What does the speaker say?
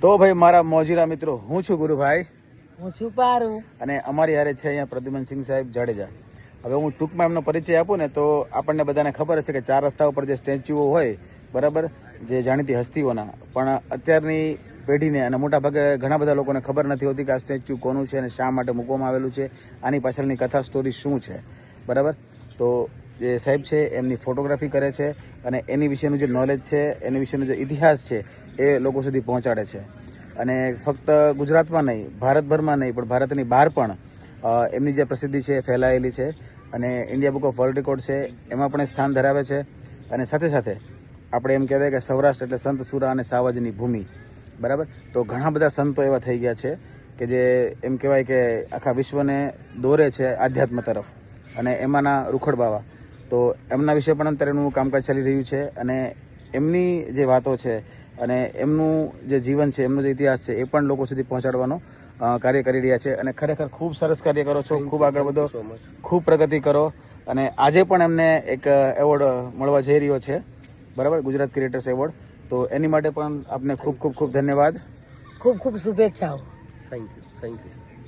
તો ભાઈ મારા મોજીરા મિત્રો, હું છું ગુરુભાઈ, હું છું પારુ, અને અમારી હારે છે અહીંયા પ્રદ્યુમનસિંહ સાહેબ જાડેજા. હવે હું ટૂંકમાં એમનો પરિચય આપું ને તો આપણને બધાને ખબર હશે કે 4 રસ્તા ઉપર જે સ્ટેચ્યુઓ હોય, બરાબર, જે જાણીતી હસ્તીઓના, પણ અત્યારની પેઢીને અને મોટા ભાગે ઘણા બધા લોકોને ખબર નથી હોતી કે આ સ્ટેચ્યુ કોનું છે અને શા માટે મૂકવામાં આવેલું છે, આની પાછળની કથા સ્ટોરી શું છે, બરાબર. તો જે સાહેબ છે એમની ફોટોગ્રાફી કરે છે અને એની વિશેનું જે નોલેજ છે, એની વિશેનો જે ઇતિહાસ છે એ લોકો સુધી પહોંચાડે છે. અને ફક્ત ગુજરાતમાં નહીં, ભારતભરમાં નહીં, પણ ભારતની બહાર પણ એમની જે પ્રસિદ્ધિ છે એ ફેલાયેલી છે અને India book of world record છે એમાં પણ સ્થાન ધરાવે છે. અને સાથે સાથે આપણે એમ કહેવાય કે સૌરાષ્ટ્ર એટલે સંત સુરા અને સાવજની ભૂમિ, બરાબર. તો ઘણા બધા સંતો એવા થઈ ગયા છે કે જે એમ કહેવાય કે આખા વિશ્વને દોરે છે આધ્યાત્મ તરફ, અને એમાંના રૂખડ બાવા. તો એમના વિશે પણ અત્યારે એનું કામકાજ ચાલી રહ્યું છે અને એમની જે વાતો છે અને એમનું જે જીવન છે, એમનો જે ઇતિહાસ છે એ પણ લોકો સુધી પહોંચાડવાનો કાર્ય કરી રહ્યા છે. અને ખરેખર ખૂબ સરસ કાર્ય કરો છો, ખૂબ આગળ વધો, ખૂબ પ્રગતિ કરો. અને આજે પણ એમને એક એવોર્ડ મળવા જઈ રહ્યો છે, બરાબર, ગુજરાત ક્રિએટર્સ એવોર્ડ. તો એની માટે પણ આપને ખૂબ ખૂબ ખૂબ ધન્યવાદ, ખૂબ ખૂબ શુભેચ્છાઓ. Thank you.